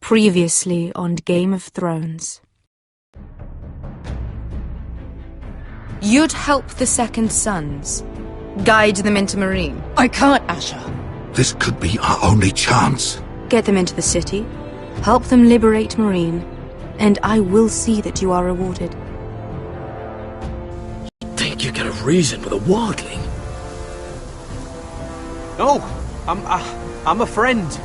Previously on Game of Thrones. You'd help the Second Sons. Guide them into Marine. I can't, Asher. This could be our only chance. Get them into the city. Help them liberate Marine. And I will see that you are rewarded. You'd think you could have reasoned with a wildling. No, I'm a friend.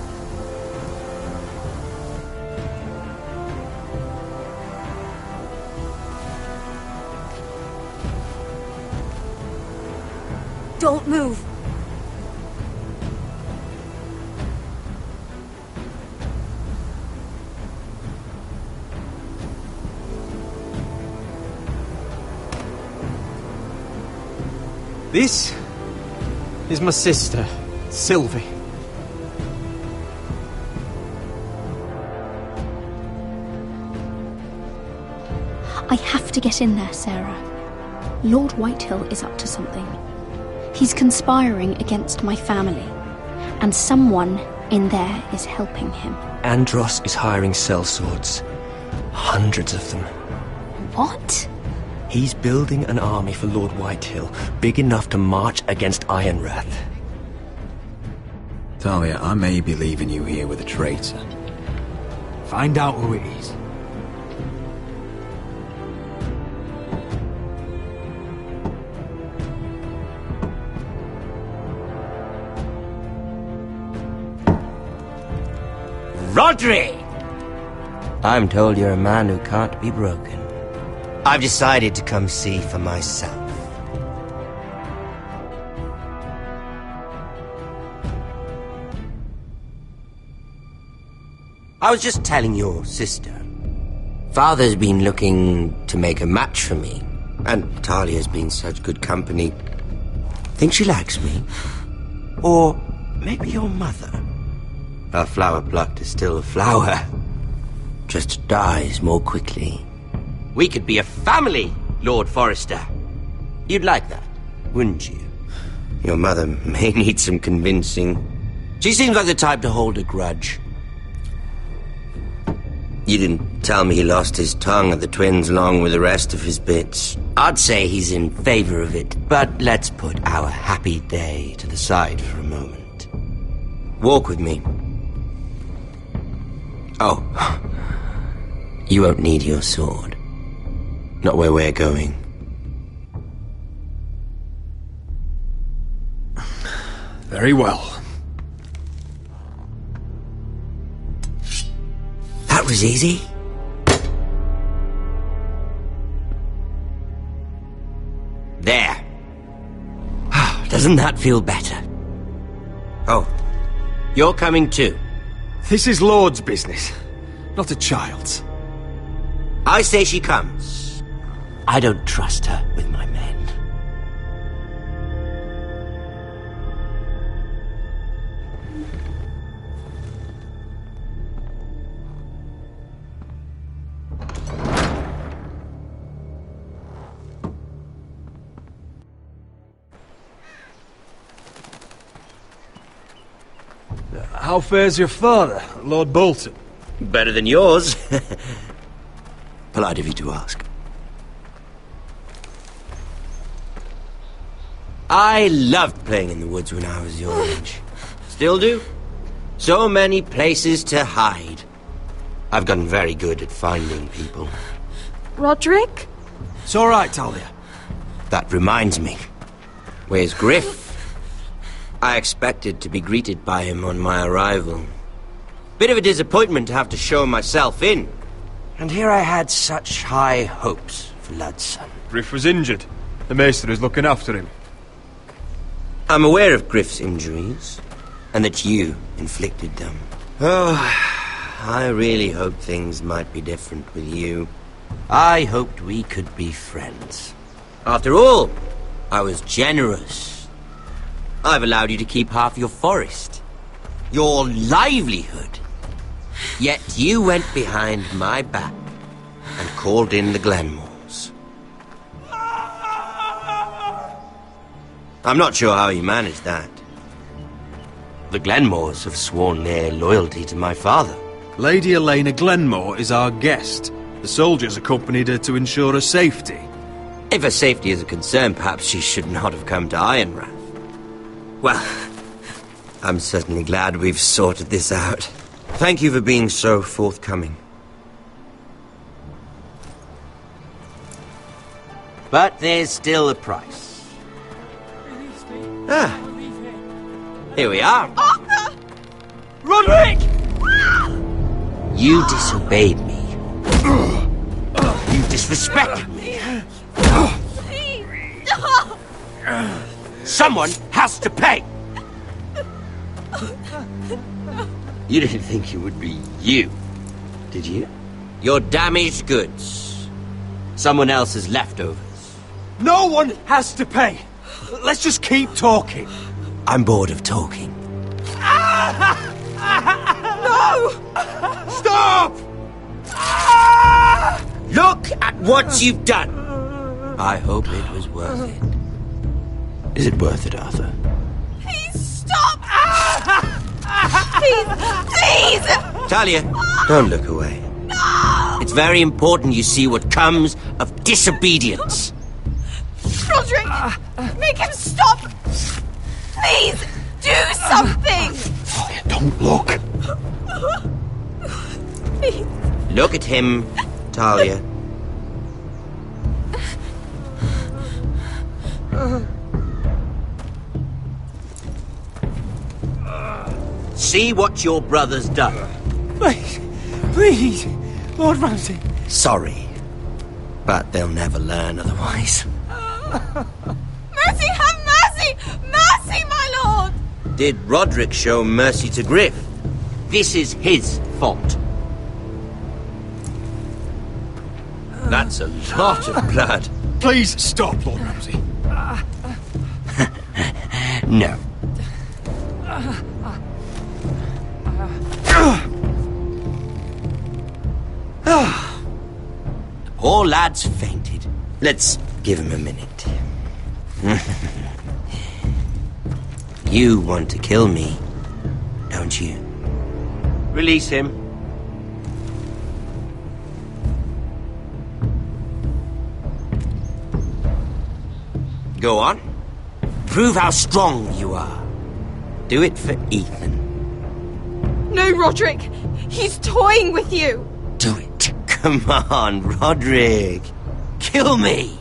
Don't move. This is my sister, Sylvie. I have to get in there, Sarah. Lord Whitehill is up to something. He's conspiring against my family, and someone in there is helping him. Andros is hiring sellswords. Hundreds of them. What? He's building an army for Lord Whitehill, big enough to march against Ironrath. Talia, I may be leaving you here with a traitor. Find out who it is. Rodri! I'm told you're a man who can't be broken. I've decided to come see for myself. I was just telling your sister. Father's been looking to make a match for me, and Talia's been such good company. Think she likes me? Or maybe your mother? A flower plucked is still a flower. Just dies more quickly. We could be a family, Lord Forrester. You'd like that, wouldn't you? Your mother may need some convincing. She seems like the type to hold a grudge. You didn't tell me he lost his tongue at the twins along with the rest of his bits. I'd say he's in favor of it, but let's put our happy day to the side for a moment. Walk with me. Oh, you won't need your sword. Not where we're going. Very well. That was easy. There. Doesn't that feel better? Oh, you're coming too. This is Lord's business, not a child's. I say she comes. I don't trust her with my men. How fares your father, Lord Bolton? Better than yours. Polite of you to ask. I loved playing in the woods when I was your age. Still do. So many places to hide. I've gotten very good at finding people. Roderick? It's all right, Talia. That reminds me. Where's Griff? I expected to be greeted by him on my arrival. Bit of a disappointment to have to show myself in. And here I had such high hopes for Ludson. Griff was injured. The maester is looking after him. I'm aware of Griff's injuries, and that you inflicted them. Oh, I really hoped things might be different with you. I hoped we could be friends. After all, I was generous. I've allowed you to keep half your forest. Your livelihood. Yet you went behind my back and called in the Glenmores. I'm not sure how you managed that. The Glenmores have sworn their loyalty to my father. Lady Elena Glenmore is our guest. The soldiers accompanied her to ensure her safety. If her safety is a concern, perhaps she should not have come to Ironrath. Well, I'm certainly glad we've sorted this out. Thank you for being so forthcoming. But there's still a price. Ah, here we are. Arthur! Roderick! You disobeyed me. You disrespected me. Please! Someone has to pay! You didn't think it would be you, did you? Your damaged goods. Someone else's leftovers. No one has to pay! Let's just keep talking. I'm bored of talking. No! Stop! Look at what you've done! I hope it was worth it. Is it worth it, Arthur? Please stop! Please! Please! Talia, don't look away. No! It's very important you see what comes of disobedience. Roderick! Make him stop! Please! Do something! Talia, don't look. Please. Look at him, Talia. See what your brother's done. Please, please, Lord Ramsay. Sorry, but they'll never learn otherwise. Mercy, have mercy! Mercy, my lord! Did Roderick show mercy to Griff? This is his fault. That's a lot of blood. Please stop, Lord Ramsay. No. The poor lad's fainted. Let's give him a minute. You want to kill me, don't you? Release him. Go on. Prove how strong you are. Do it for Ethan. No, Roderick! He's toying with you! Do it. Come on, Roderick. Kill me.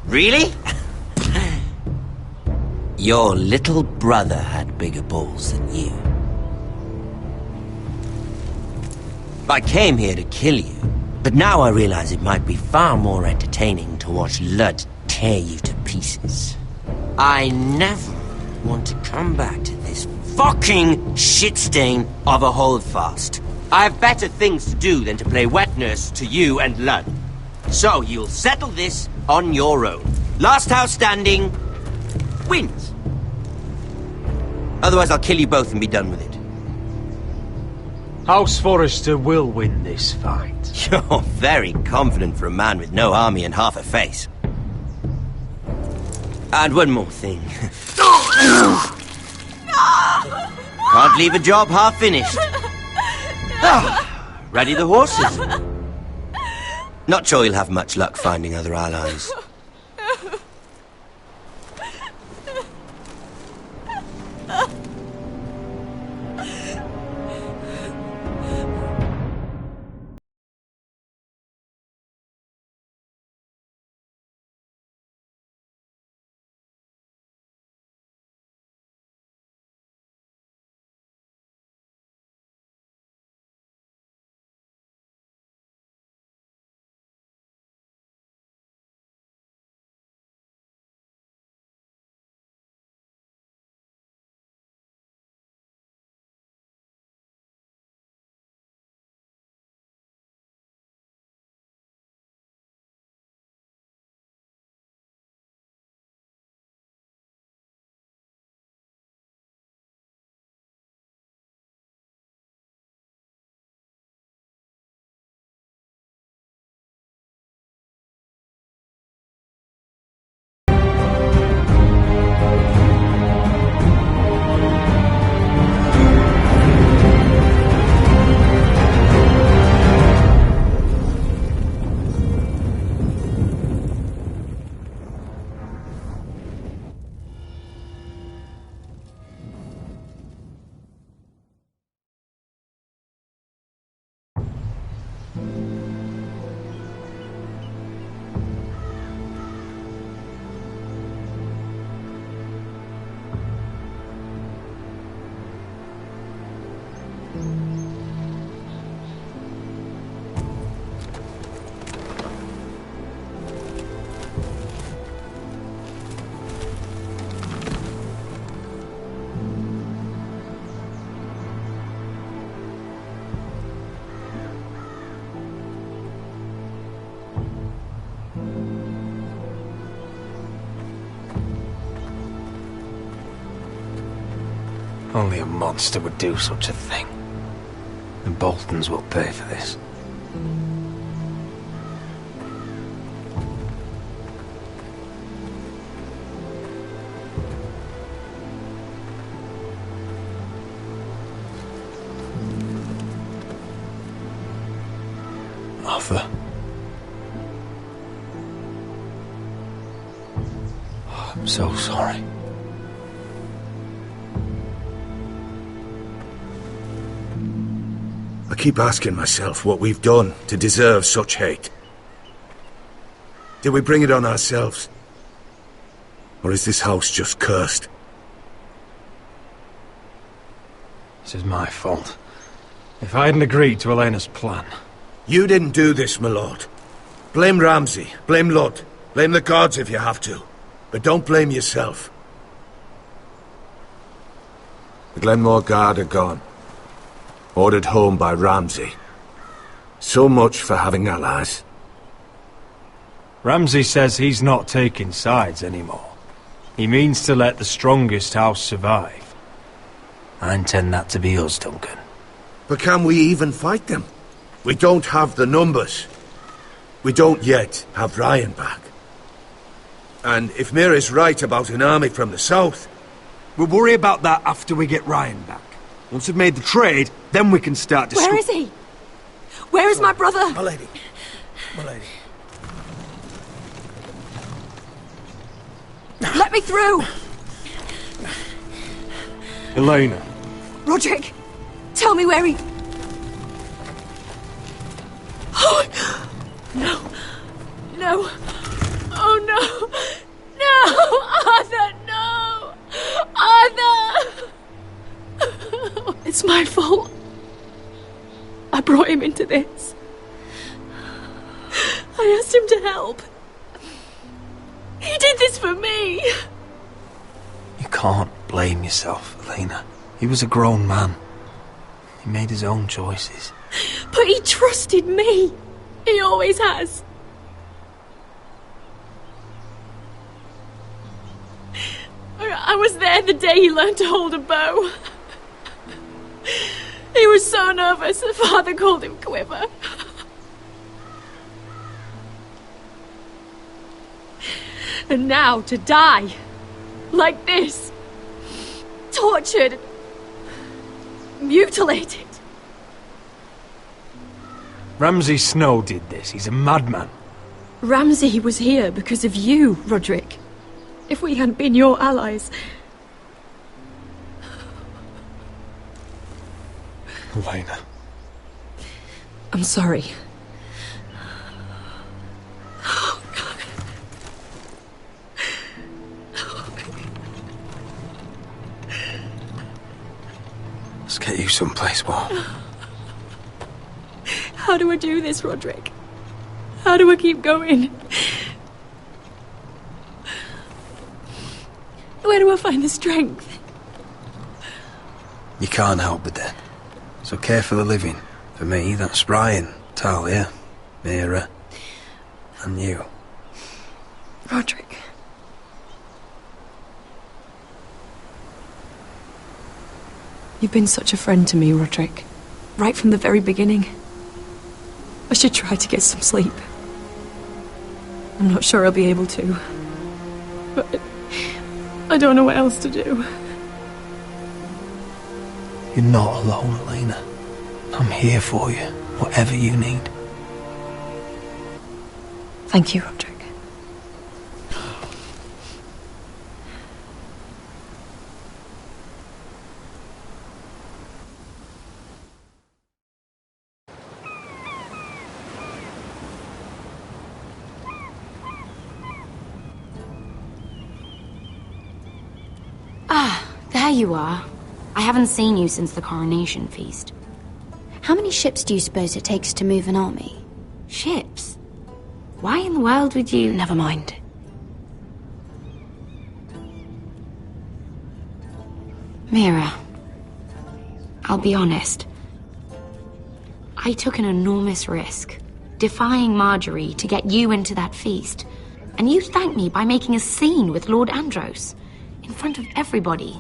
Really? Your little brother had bigger balls than you. I came here to kill you, but now I realize it might be far more entertaining to watch Lud tear you to pieces. I never want to come back to this fucking shit stain of a holdfast. I have better things to do than to play wet nurse to you and Lud. So you'll settle this on your own. Last house standing wins. Otherwise I'll kill you both and be done with it. House Forrester will win this fight. You're very confident for a man with no army and half a face. And one more thing. Can't leave a job half finished. Ready the horses? Not sure you'll have much luck finding other allies. Only a monster would do such a thing. The Boltons will pay for this. Arthur. I'm so sorry. I keep asking myself what we've done to deserve such hate. Did we bring it on ourselves? Or is this house just cursed? This is my fault. If I hadn't agreed to Elena's plan... You didn't do this, my lord. Blame Ramsay, blame Ludd, blame the gods if you have to. But don't blame yourself. The Glenmore Guard are gone. Ordered home by Ramsay. So much for having allies. Ramsay says he's not taking sides anymore. He means to let the strongest house survive. I intend that to be us, Duncan. But can we even fight them? We don't have the numbers. We don't yet have Ryan back. And if Mira's right about an army from the south... We'll worry about that after we get Ryan back. Once we've made the trade, then we can start Where is he? Where is my brother? My lady. My lady. Let me through! Elena. Roderick, tell me where he... Oh, no. No. Oh, no. No! Arthur, no! Arthur! It's my fault. I brought him into this. I asked him to help. He did this for me. You can't blame yourself, Elena. He was a grown man. He made his own choices. But he trusted me. He always has. I was there the day he learned to hold a bow. He was so nervous, the father called him Quiver. And now to die, like this, tortured, mutilated. Ramsay Snow did this. He's a madman. Ramsay was here because of you, Roderick. If we hadn't been your allies... Elena. I'm sorry. Let's get you someplace warm. How do I do this, Roderick? How do I keep going? Where do I find the strength? You can't help the dead. So care for the living. For me, that's Ryan, Talia, Mira, and you. Roderick. You've been such a friend to me, Roderick. Right from the very beginning. I should try to get some sleep. I'm not sure I'll be able to. But I don't know what else to do. You're not alone, Elena. I'm here for you, whatever you need. Thank you, Roderick. Ah, there you are. I haven't seen you since the coronation feast. How many ships do you suppose it takes to move an army? Ships? Why in the world would you... Never mind. Mira, I'll be honest. I took an enormous risk, defying Marjorie to get you into that feast. And you thanked me by making a scene with Lord Andros, in front of everybody.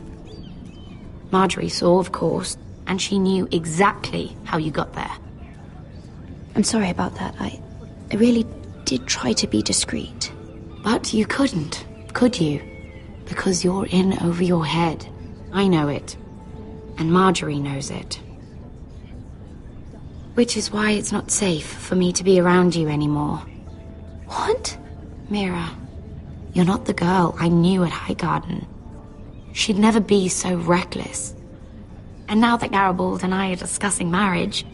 Marjorie saw, of course, and she knew exactly how you got there. I'm sorry about that. I really did try to be discreet. But you couldn't, could you? Because you're in over your head. I know it. And Marjorie knows it. Which is why it's not safe for me to be around you anymore. What? Mira, you're not the girl I knew at Highgarden. She'd never be so reckless. And now that Garibald and I are discussing marriage,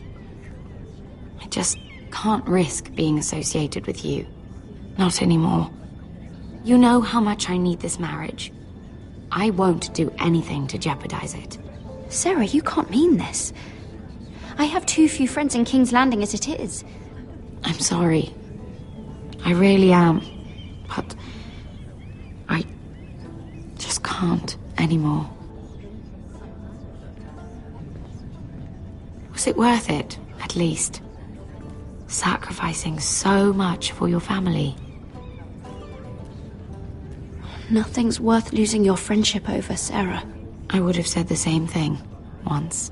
I just can't risk being associated with you. Not anymore. You know how much I need this marriage. I won't do anything to jeopardize it. Sarah, you can't mean this. I have too few friends in King's Landing as it is. I'm sorry. I really am. But I just can't anymore. Was it worth it, at least? Sacrificing so much for your family. Nothing's worth losing your friendship over, Sarah. I would have said the same thing once.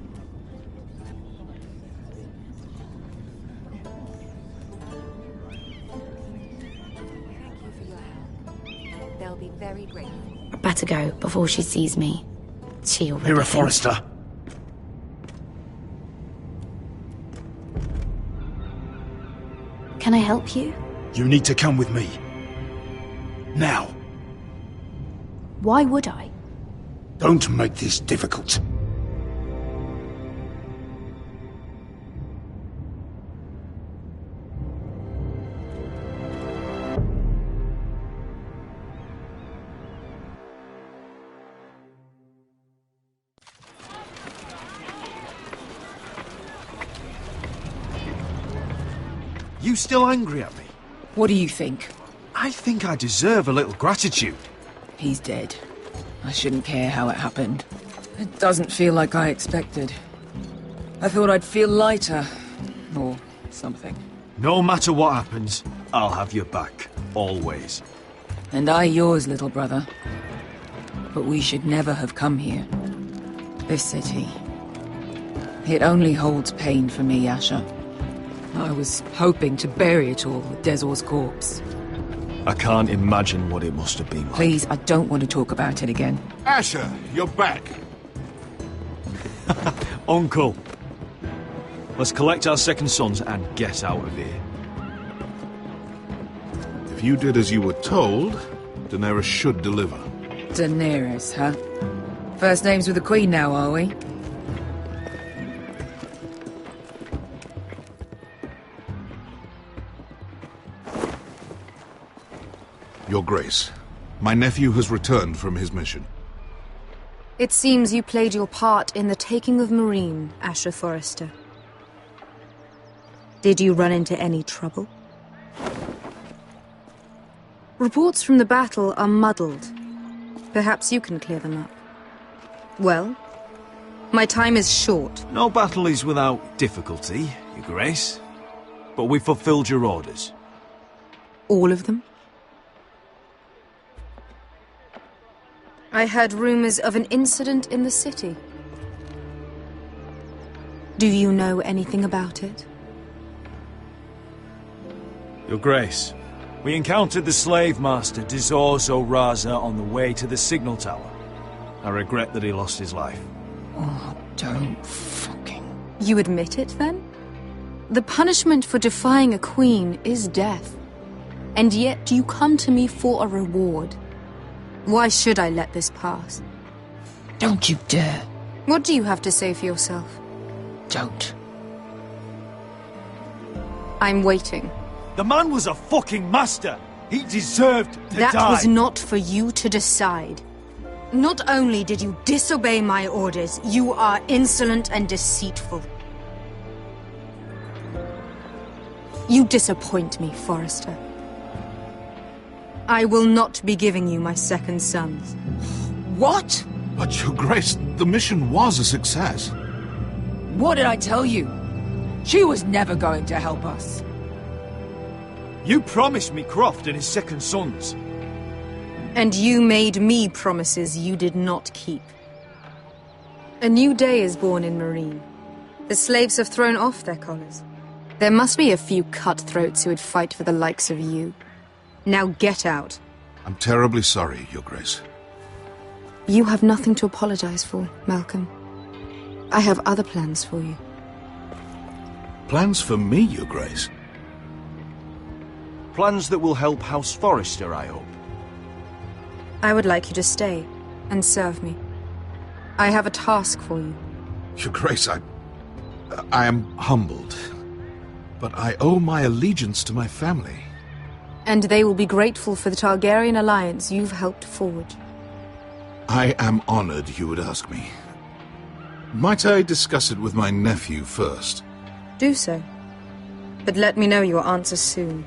They'll be very grateful. I'd better go before she sees me. She already Mira thinks- Forrester. Can I help you? You need to come with me. Now. Why would I? Don't make this difficult. You still angry at me? What do you think? I think I deserve a little gratitude. He's dead. I shouldn't care how it happened. It doesn't feel like I expected. I thought I'd feel lighter. Or something. No matter what happens, I'll have your back. Always. And I yours, little brother. But we should never have come here. This city. It only holds pain for me, Asher. I was hoping to bury it all with Dezor's corpse. I can't imagine what it must have been like. Please, I don't want to talk about it again. Asher, you're back. Uncle. Let's collect our second sons and get out of here. If you did as you were told, Daenerys should deliver. Daenerys, huh? First names with the Queen now, are we? Your Grace, my nephew has returned from his mission. It seems you played your part in the taking of Marine, Asher Forrester. Did you run into any trouble? Reports from the battle are muddled. Perhaps you can clear them up. Well, my time is short. No battle is without difficulty, Your Grace. But we fulfilled your orders. All of them? I heard rumors of an incident in the city. Do you know anything about it? Your Grace, we encountered the slave master Dizor Zoraza on the way to the signal tower. I regret that he lost his life. Oh, don't fucking... You admit it, then? The punishment for defying a queen is death. And yet you come to me for a reward. Why should I let this pass? Don't you dare. What do you have to say for yourself? Don't. I'm waiting. The man was a fucking master! He deserved to die! That was not for you to decide. Not only did you disobey my orders, you are insolent and deceitful. You disappoint me, Forrester. I will not be giving you my second sons. What? But Your Grace, the mission was a success. What did I tell you? She was never going to help us. You promised me Croft and his second sons. And you made me promises you did not keep. A new day is born in Marine. The slaves have thrown off their collars. There must be a few cutthroats who would fight for the likes of you. Now get out. I'm terribly sorry, Your Grace. You have nothing to apologize for, Malcolm. I have other plans for you. Plans for me, Your Grace? Plans that will help House Forrester, I hope. I would like you to stay and serve me. I have a task for you. Your Grace, I am humbled. But I owe my allegiance to my family. And they will be grateful for the Targaryen alliance you've helped forge. I am honored you would ask me. Might I discuss it with my nephew first? Do so. But let me know your answer soon.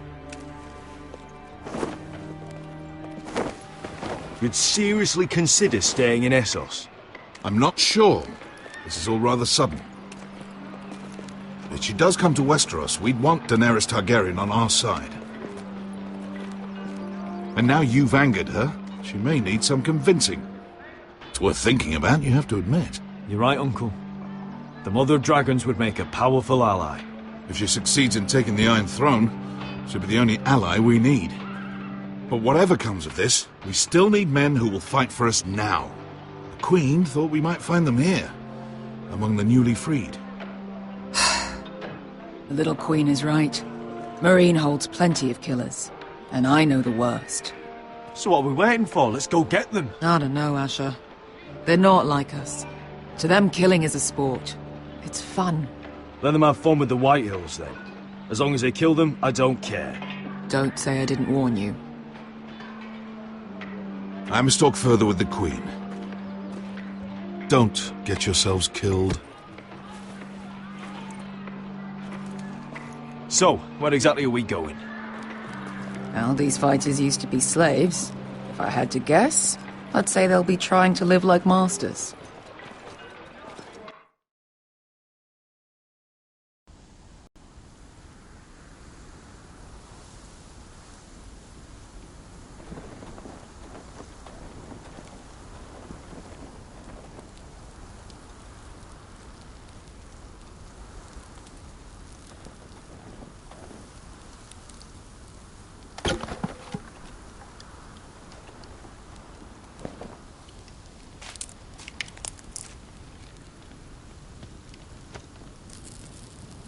You'd seriously consider staying in Essos? I'm not sure. This is all rather sudden. If she does come to Westeros, we'd want Daenerys Targaryen on our side. And now you've angered her, she may need some convincing. It's worth thinking about, you have to admit. You're right, Uncle. The Mother of Dragons would make a powerful ally. If she succeeds in taking the Iron Throne, she'll be the only ally we need. But whatever comes of this, we still need men who will fight for us now. The Queen thought we might find them here, among the newly freed. The little Queen is right. Marine holds plenty of killers, and I know the worst. So what are we waiting for? Let's go get them. I don't know, Asher. They're not like us. To them, killing is a sport. It's fun. Let them have fun with the White Hills, then. As long as they kill them, I don't care. Don't say I didn't warn you. I must talk further with the Queen. Don't get yourselves killed. So, where exactly are we going? Well, these fighters used to be slaves. If I had to guess, I'd say they'll be trying to live like masters.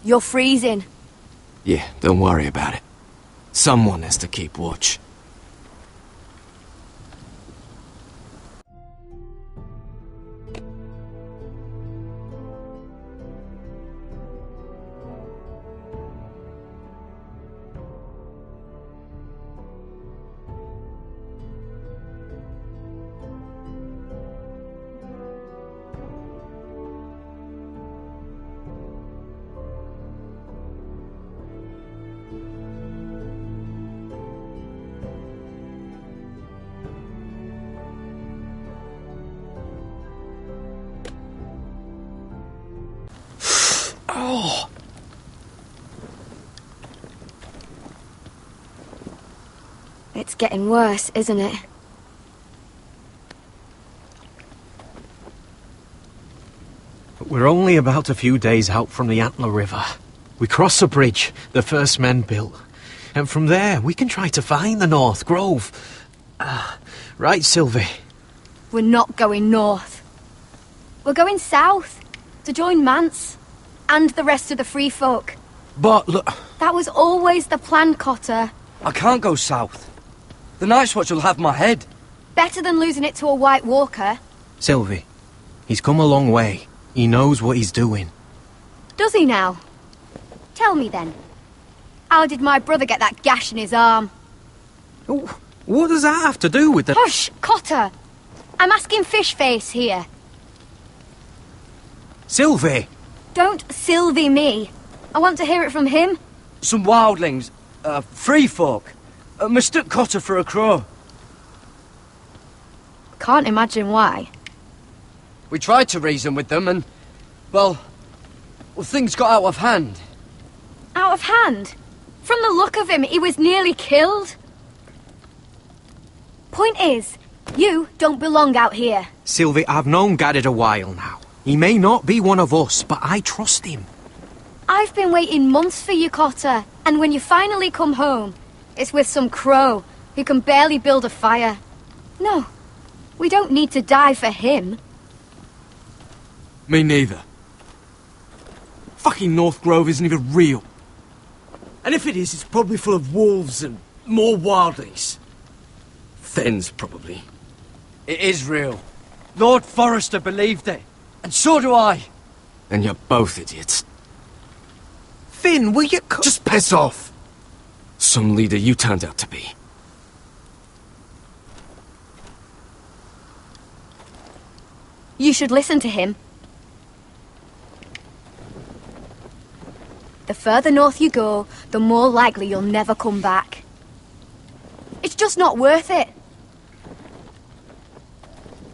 You're freezing. Yeah, don't worry about it. Someone has to keep watch. Oh. It's getting worse, isn't it? We're only about a few days out from the Antler River. We cross the bridge the first men built. And from there, we can try to find the North Grove. Right, Sylvie? We're not going north. We're going south to join Mance and the rest of the free folk. But look... That was always the plan, Cotter. I can't go south. The Night's Watch will have my head. Better than losing it to a White Walker. Sylvie, he's come a long way. He knows what he's doing. Does he now? Tell me then. How did my brother get that gash in his arm? What does that have to do with the... Hush, Cotter! I'm asking Fishface here. Sylvie! Don't Sylvie me. I want to hear it from him. Some wildlings, free folk, mistook Cotter for a crow. Can't imagine why. We tried to reason with them and, well, things got out of hand. Out of hand? From the look of him, he was nearly killed. Point is, you don't belong out here. Sylvie, I've known Gaddard a while now. He may not be one of us, but I trust him. I've been waiting months for you, Cotter. And when you finally come home, it's with some crow who can barely build a fire. No, we don't need to die for him. Me neither. Fucking North Grove isn't even real. And if it is, it's probably full of wolves and more wildlings. Thens, probably. It is real. Lord Forrester believed it. And so do I. And you're both idiots. Finn, will you just piss off! Some leader you turned out to be. You should listen to him. The further north you go, the more likely you'll never come back. It's just not worth it.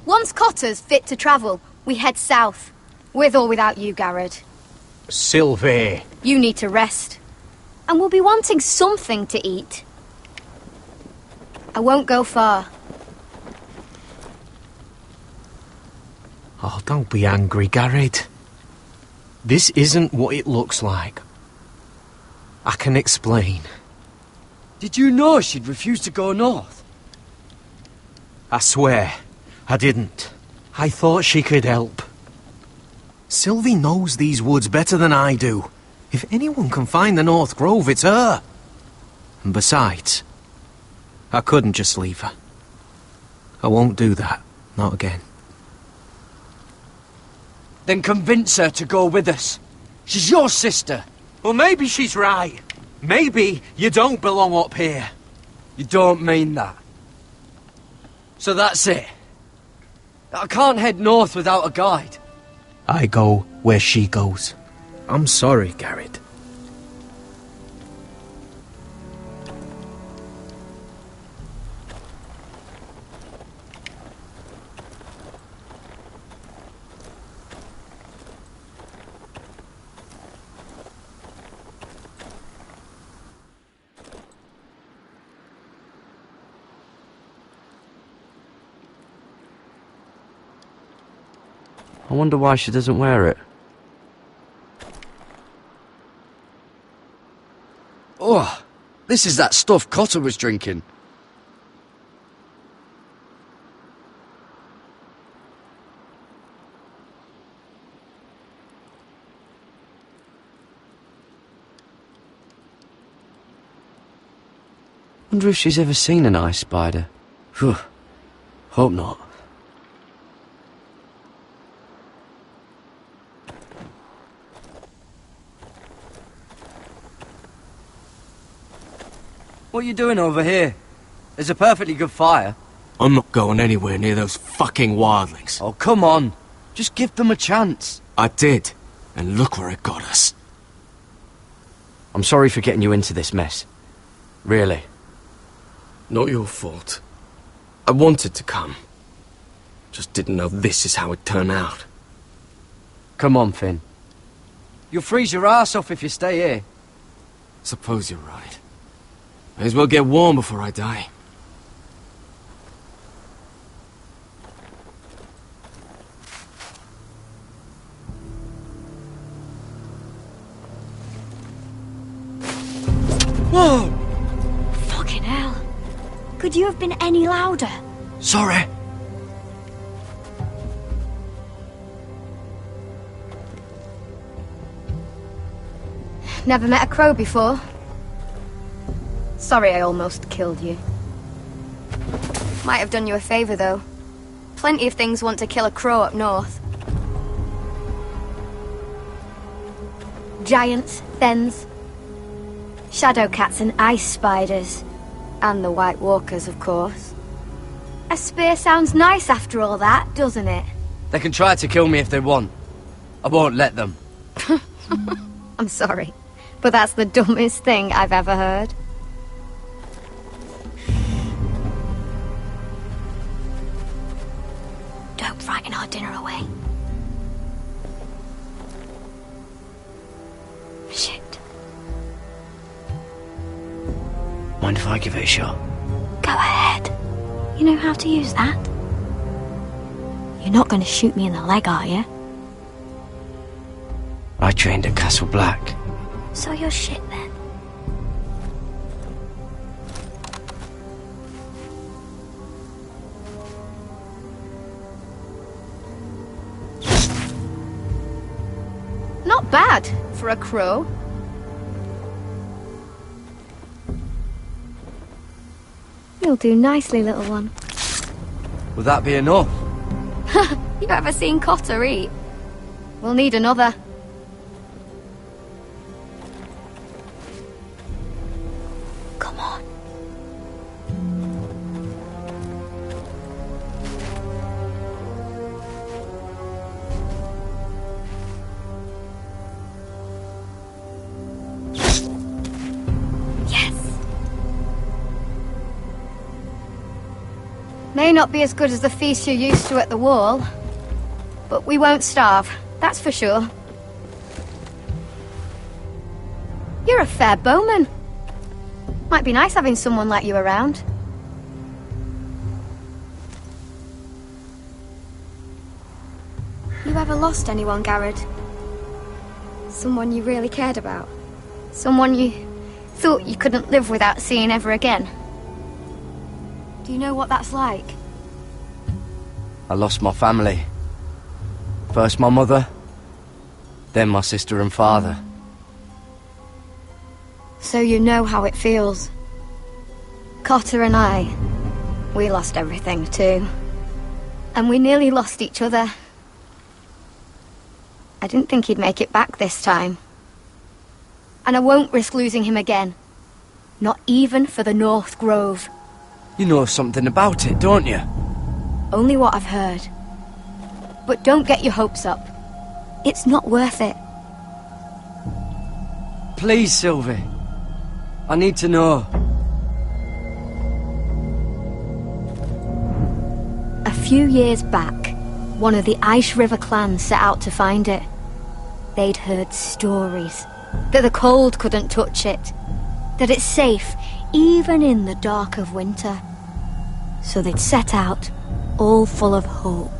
Once Cotter's fit to travel, we head south. With or without you, Garrett. Sylvie. You need to rest. And we'll be wanting something to eat. I won't go far. Oh, don't be angry, Garrett. This isn't what it looks like. I can explain. Did you know she'd refuse to go north? I swear, I didn't. I thought she could help. Sylvie knows these woods better than I do. If anyone can find the North Grove, it's her. And besides, I couldn't just leave her. I won't do that. Not again. Then convince her to go with us. She's your sister. Well, maybe she's right. Maybe you don't belong up here. You don't mean that. So that's it. I can't head north without a guide. I go where she goes. I'm sorry, Garrett. I wonder why she doesn't wear it. Oh, this is that stuff Cotter was drinking. Wonder if she's ever seen an ice spider. Phew. Hope not. What are you doing over here? There's a perfectly good fire. I'm not going anywhere near those fucking wildlings. Oh, come on. Just give them a chance. I did, and look where it got us. I'm sorry for getting you into this mess. Really. Not your fault. I wanted to come. Just didn't know this is how it'd turn out. Come on, Finn. You'll freeze your ass off if you stay here. Suppose you're right. May as well get warm before I die. Whoa! Fucking hell. Could you have been any louder? Sorry. Never met a crow before. Sorry I almost killed you. Might have done you a favour, though. Plenty of things want to kill a crow up north. Giants, thens, shadow cats and ice spiders. And the White Walkers, of course. A spear sounds nice after all that, doesn't it? They can try to kill me if they want. I won't let them. I'm sorry, but that's the dumbest thing I've ever heard. Don't frighten our dinner away. Shit. Mind if I give it a shot? Go ahead. You know how to use that? You're not going to shoot me in the leg, are you? I trained at Castle Black. So you're shit then. Not bad for a crow. You'll do nicely, little one. Will that be enough? You ever seen Cotter eat? We'll need another. Come on. May not be as good as the feast you're used to at the wall, but we won't starve, that's for sure. You're a fair bowman. Might be nice having someone like you around. You ever lost anyone, Garrod? Someone you really cared about? Someone you thought you couldn't live without seeing ever again? Do you know what that's like? I lost my family. First my mother, then my sister and father. So you know how it feels. Cotter and I, we lost everything too. And we nearly lost each other. I didn't think he'd make it back this time. And I won't risk losing him again. Not even for the North Grove. You know something about it, don't you? Only what I've heard. But don't get your hopes up. It's not worth it. Please, Sylvie. I need to know. A few years back, one of the Ice River clans set out to find it. They'd heard stories that the cold couldn't touch it, that it's safe even in the dark of winter. So they'd set out, all full of hope,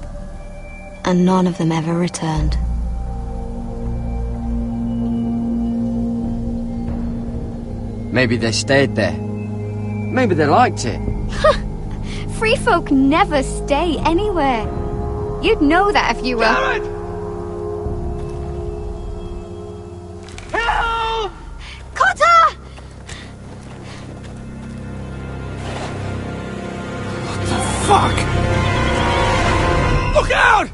and none of them ever returned. Maybe they stayed there. Maybe they liked it. Free folk never stay anywhere. You'd know that if you were... Garrod! Help! Cotter! Fuck! Look out!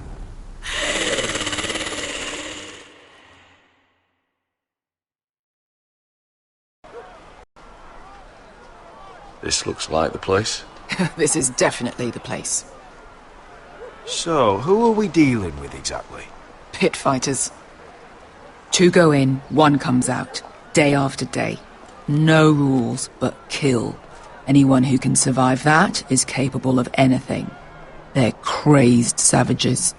This looks like the place. This is definitely the place. So, who are we dealing with exactly? Pit fighters. 2 go in, 1 comes out. Day after day. No rules, but kill. Anyone who can survive that is capable of anything. They're crazed savages.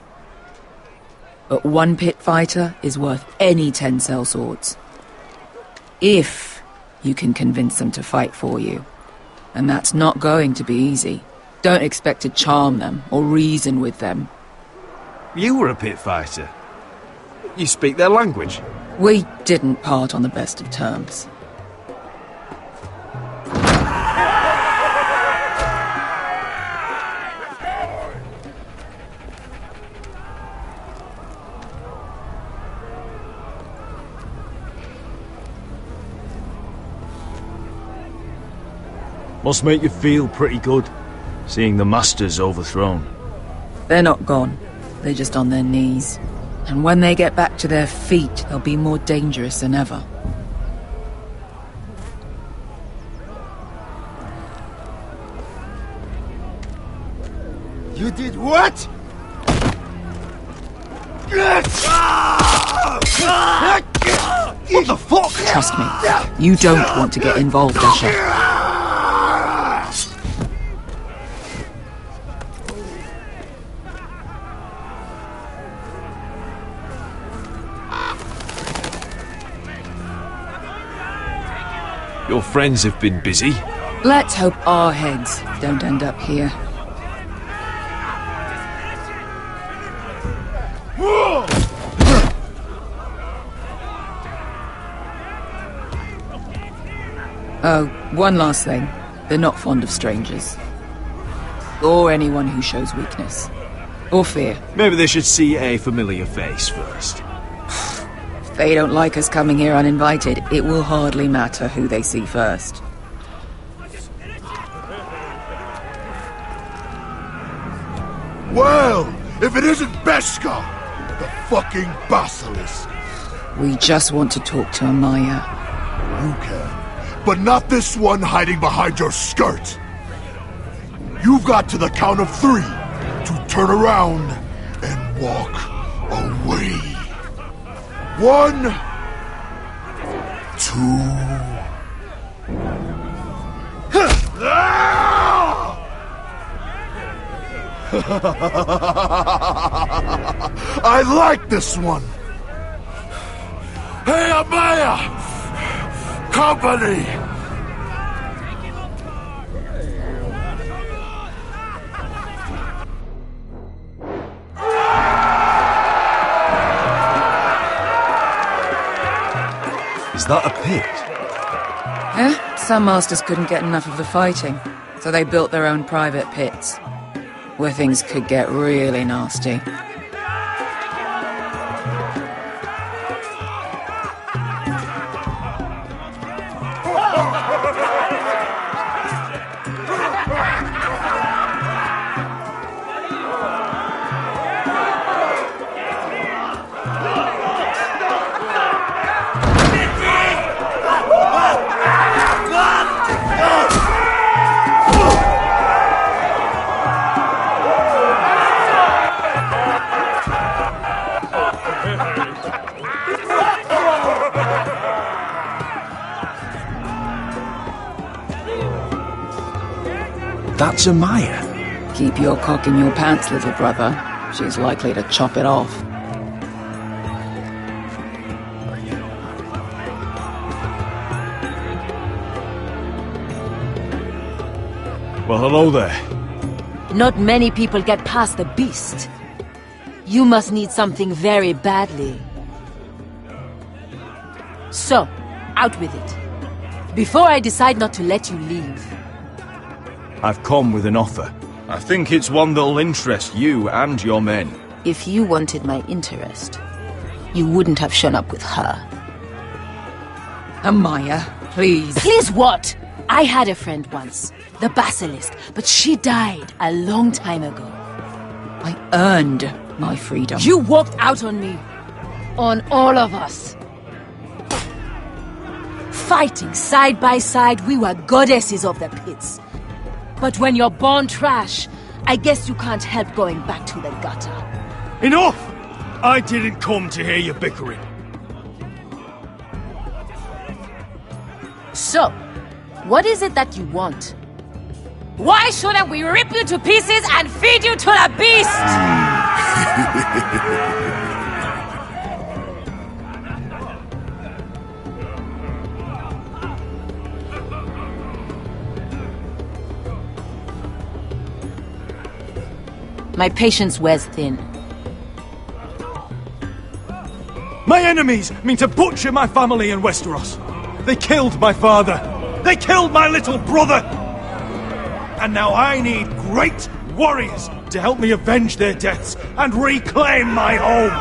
But 1 pit fighter is worth any 10 sellswords. If you can convince them to fight for you. And that's not going to be easy. Don't expect to charm them or reason with them. You were a pit fighter. You speak their language. We didn't part on the best of terms. Must make you feel pretty good, seeing the Masters overthrown. They're not gone. They're just on their knees. And when they get back to their feet, they'll be more dangerous than ever. You did what? What the fuck? Trust me, you don't want to get involved, Asher. Your friends have been busy. Let's hope our heads don't end up here. Oh, one last thing. They're not fond of strangers. Or anyone who shows weakness. Or fear. Maybe they should see a familiar face first. If they don't like us coming here uninvited, it will hardly matter who they see first. Well, if it isn't Beskar, the fucking basilisk. We just want to talk to Amaya. You can, but not this one hiding behind your skirt. You've got to the count of 3 to turn around and walk away. 1, 2. I like this one. Hey, Amaya! Company! Is that a pit? Eh? Some masters couldn't get enough of the fighting, so they built their own private pits, where things could get really nasty. That's Amaya. Keep your cock in your pants, little brother. She's likely to chop it off. Well, hello there. Not many people get past the beast. You must need something very badly. So, out with it. Before I decide not to let you leave. I've come with an offer. I think it's one that'll interest you and your men. If you wanted my interest, you wouldn't have shown up with her. Amaya, please. Please what? I had a friend once, the Basilisk, but she died a long time ago. I earned my freedom. You walked out on me. On all of us. Fighting side by side, we were goddesses of the pits. But when you're born trash, I guess you can't help going back to the gutter. Enough! I didn't come to hear you bickering. So, what is it that you want? Why shouldn't we rip you to pieces and feed you to the beast? My patience wears thin. My enemies mean to butcher my family in Westeros. They killed my father. They killed my little brother. And now I need great warriors to help me avenge their deaths and reclaim my home.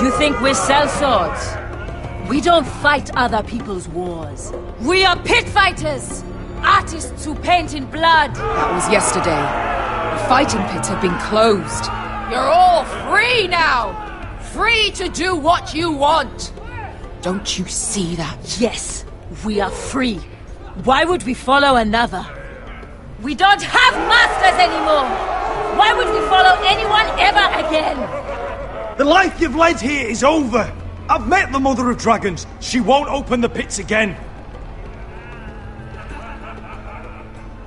You think we sell swords? We don't fight other people's wars. We are pit fighters! Artists who paint in blood! That was yesterday. The fighting pits have been closed. You're all free now! Free to do what you want! Don't you see that? Yes, we are free. Why would we follow another? We don't have masters anymore! Why would we follow anyone ever again? The life you've led here is over! I've met the Mother of Dragons. She won't open the pits again.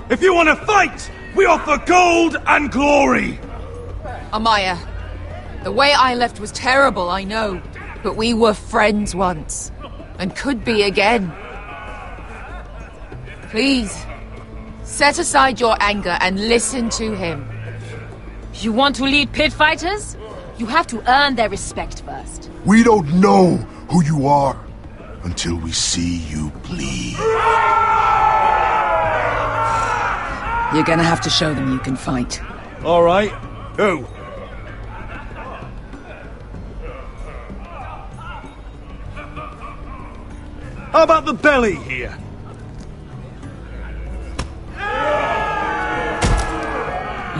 If you want to fight, we offer gold and glory! Amaya, the way I left was terrible, I know. But we were friends once. And could be again. Please, set aside your anger and listen to him. You want to lead pit fighters? You have to earn their respect first. We don't know who you are. until we see you bleed. You're gonna have to show them you can fight. All right. Who? How about the belly here?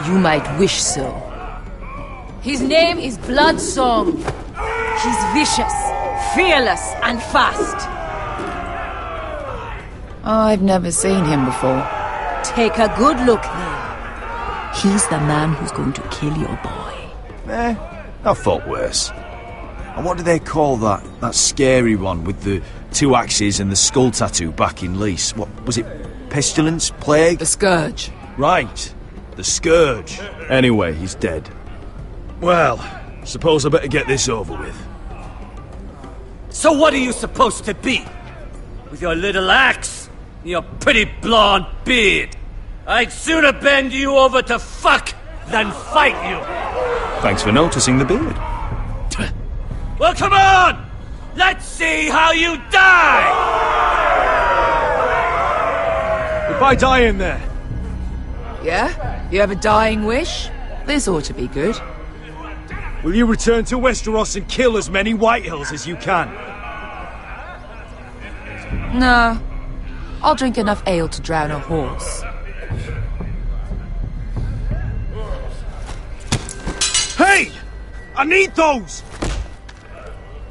You might wish so. His name is Bloodsong. He's vicious, fearless, and fast. I've never seen him before. Take a good look there. He's the man who's going to kill your boy. I thought worse. And what do they call that scary one with the 2 axes and the skull tattoo back in Lease? What was it? Pestilence? Plague? The Scourge. Right. The Scourge. Anyway, he's dead. Well, suppose I better get this over with. So what are you supposed to be? With your little axe? Your pretty blonde beard? I'd sooner bend you over to fuck than fight you. Thanks for noticing the beard. Well, come on! Let's see how you die! If I die in there. Yeah? You have a dying wish? This ought to be good. Will you return to Westeros and kill as many Whitehills as you can? No. I'll drink enough ale to drown a horse. Hey! I need those!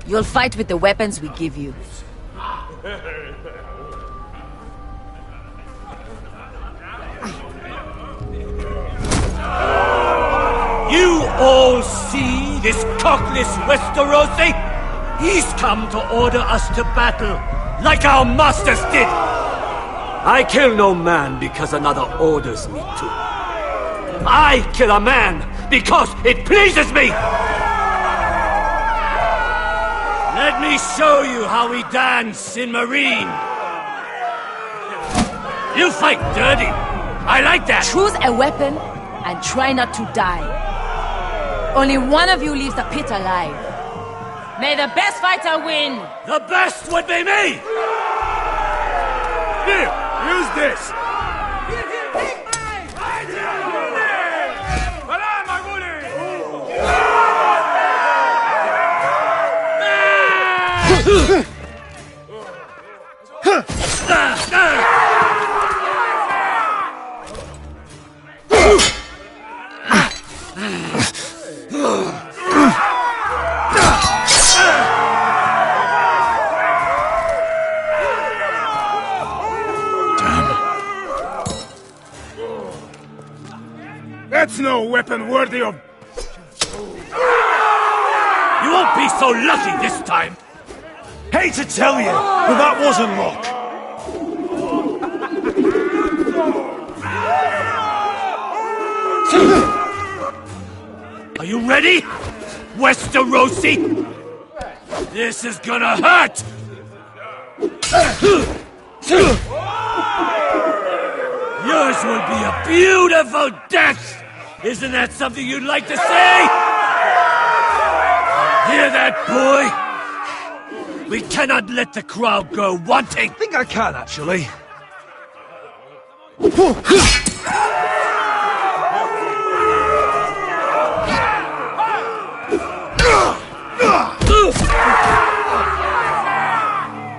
You'll fight with the weapons we give you. You all see this cockless Westerosi? He's come to order us to battle, like our masters did. I kill no man because another orders me to. I kill a man because it pleases me! Let me show you how we dance in Marine. You fight dirty. I like that. Choose a weapon and try not to die. Only one of you leaves the pit alive. May the best fighter win. The best would be me! Here, use this. That's no weapon worthy of... You won't be so lucky this time. Hate to tell you, but that wasn't luck. Are you ready, Westerosi? This is gonna hurt! Yours will be a beautiful death! Isn't that something you'd like to say? Hear that, boy? We cannot let the crowd go wanting! I think I can, actually.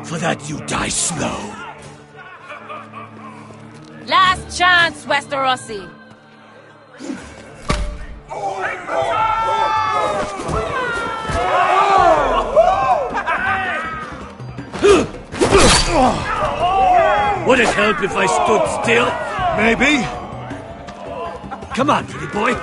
For that you die slow. Last chance, Westerosi. Would it help if I stood still? Maybe. Come on, pretty boy.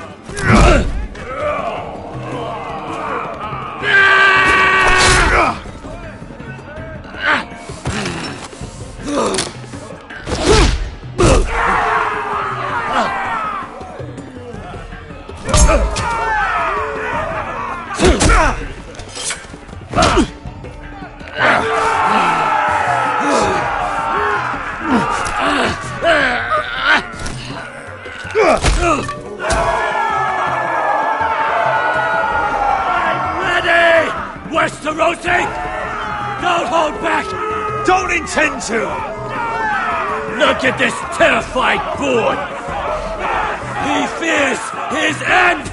I'm ready, Westerosi! Don't hold back! Don't intend to! Look at this terrified boy! He fears his end!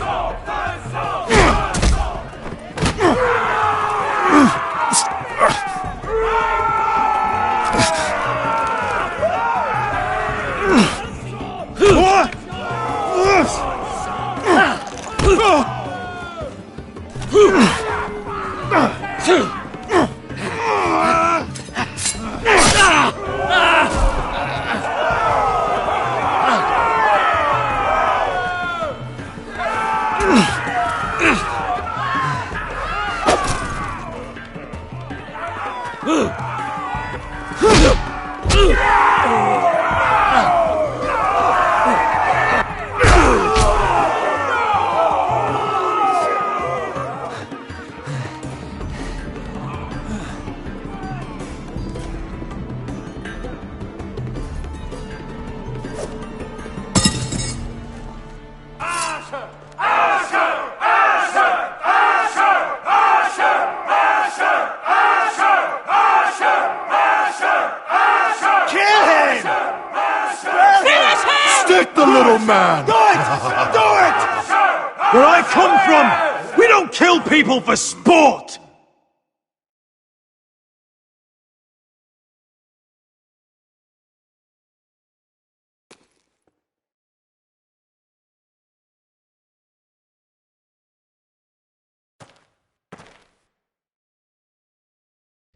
Stick the little man! Do it! Do it! Where I come from, we don't kill people for sport!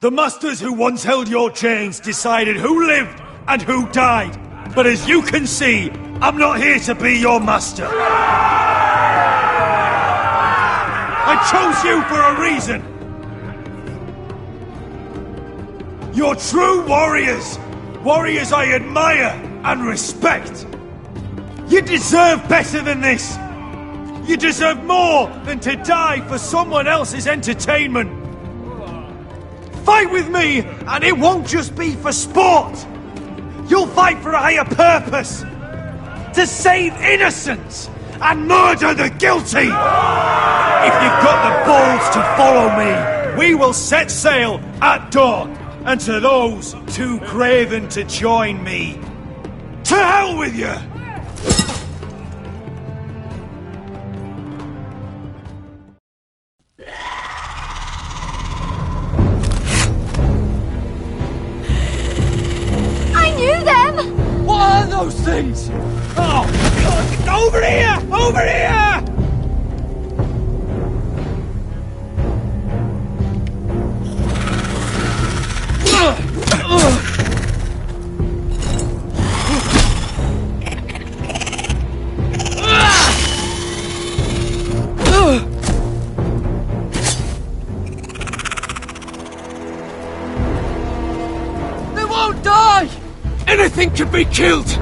The masters who once held your chains decided who lived and who died. But as you can see, I'm not here to be your master. I chose you for a reason. You're true warriors. Warriors I admire and respect. You deserve better than this. You deserve more than to die for someone else's entertainment. Fight with me, and it won't just be for sport. You'll fight for a higher purpose. To save innocents and murder the guilty. If you've got the balls to follow me, we will set sail at dawn. And to those too craven to join me, to hell with you! What are those things? Oh, God, over here! Over here! They won't die! Anything can be killed!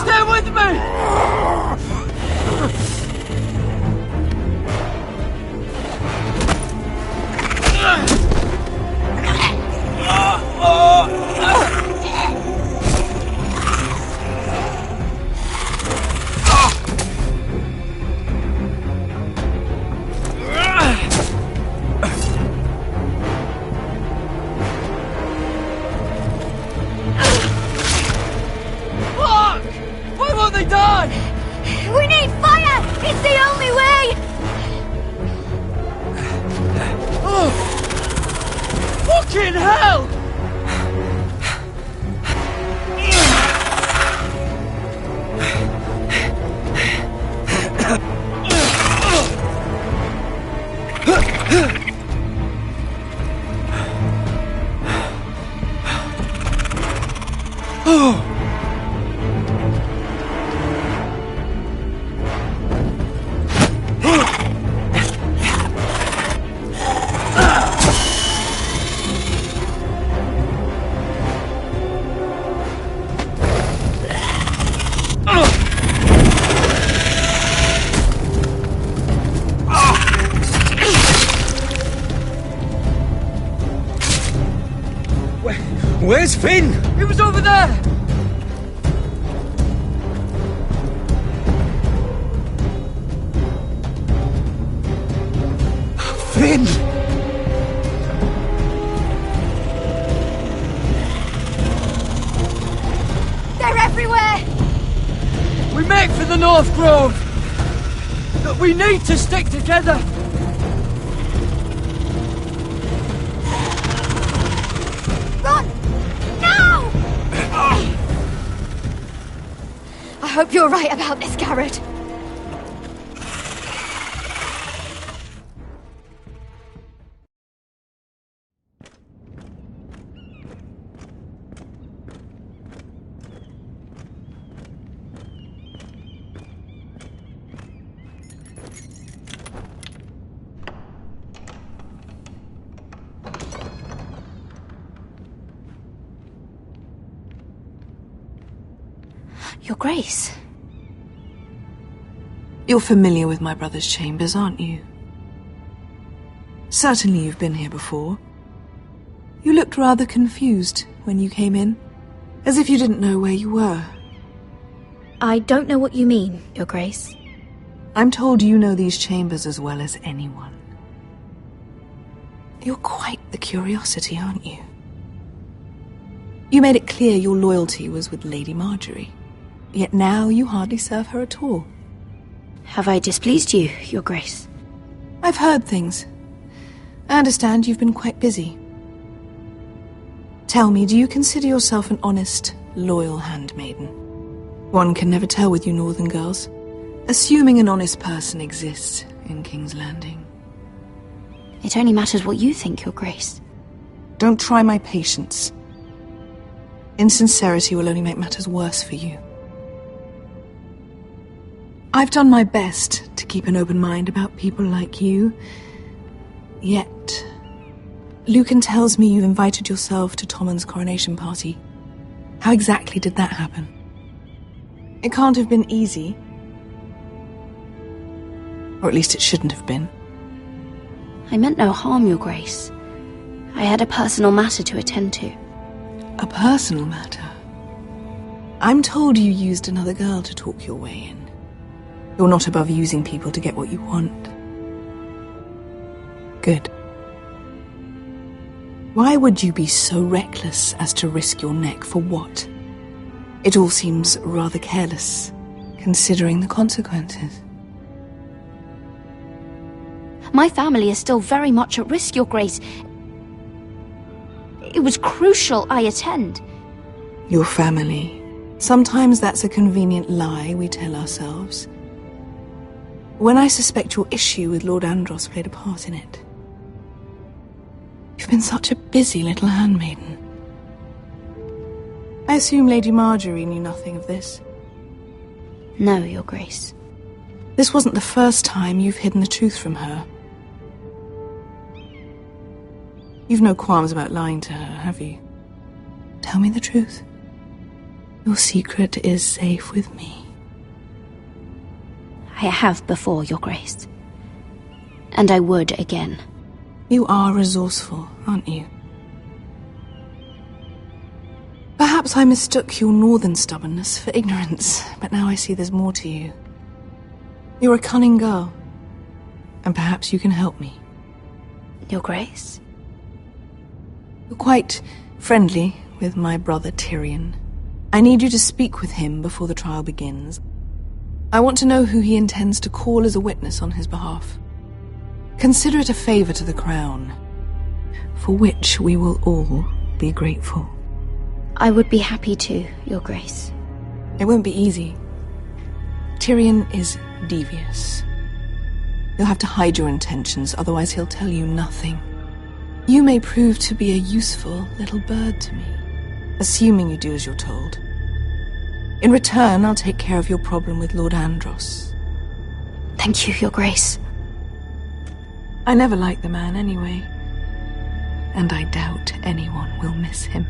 Stay with me! Fuck! Why won't they die? We need fire! It's the only way! Oh. Fucking hell! Oh! Where's Finn? He was over there! Finn! They're everywhere! We make for the North Grove! But we need to stick together! Run! Now! I hope you're right about this, Garrett. Your Grace. You're familiar with my brother's chambers, aren't you? Certainly you've been here before. You looked rather confused when you came in, as if you didn't know where you were. I don't know what you mean, Your Grace. I'm told you know these chambers as well as anyone. You're quite the curiosity, aren't you? You made it clear your loyalty was with Lady Marjorie. Yet now you hardly serve her at all. Have I displeased you, Your Grace? I've heard things. I understand you've been quite busy. Tell me, do you consider yourself an honest, loyal handmaiden? One can never tell with you northern girls. Assuming an honest person exists in King's Landing. It only matters what you think, Your Grace. Don't try my patience. Insincerity will only make matters worse for you. I've done my best to keep an open mind about people like you. Yet, Lucan tells me you invited yourself to Tommen's coronation party. How exactly did that happen? It can't have been easy. Or at least it shouldn't have been. I meant no harm, Your Grace. I had a personal matter to attend to. A personal matter? I'm told you used another girl to talk your way in. You're not above using people to get what you want. Good. Why would you be so reckless as to risk your neck for what? It all seems rather careless, considering the consequences. My family is still very much at risk, Your Grace. It was crucial I attend. Your family. Sometimes that's a convenient lie we tell ourselves. When I suspect your issue with Lord Andros played a part in it. You've been such a busy little handmaiden. I assume Lady Marjorie knew nothing of this. No, Your Grace. This wasn't the first time you've hidden the truth from her. You've no qualms about lying to her, have you? Tell me the truth. Your secret is safe with me. I have before, Your Grace. And I would again. You are resourceful, aren't you? Perhaps I mistook your northern stubbornness for ignorance, but now I see there's more to you. You're a cunning girl, and perhaps you can help me. Your Grace? You're quite friendly with my brother Tyrion. I need you to speak with him before the trial begins. I want to know who he intends to call as a witness on his behalf. Consider it a favor to the crown, for which we will all be grateful. I would be happy to, Your Grace. It won't be easy. Tyrion is devious. You'll have to hide your intentions, otherwise he'll tell you nothing. You may prove to be a useful little bird to me, assuming you do as you're told. In return, I'll take care of your problem with Lord Andros. Thank you, Your Grace. I never liked the man anyway, and I doubt anyone will miss him.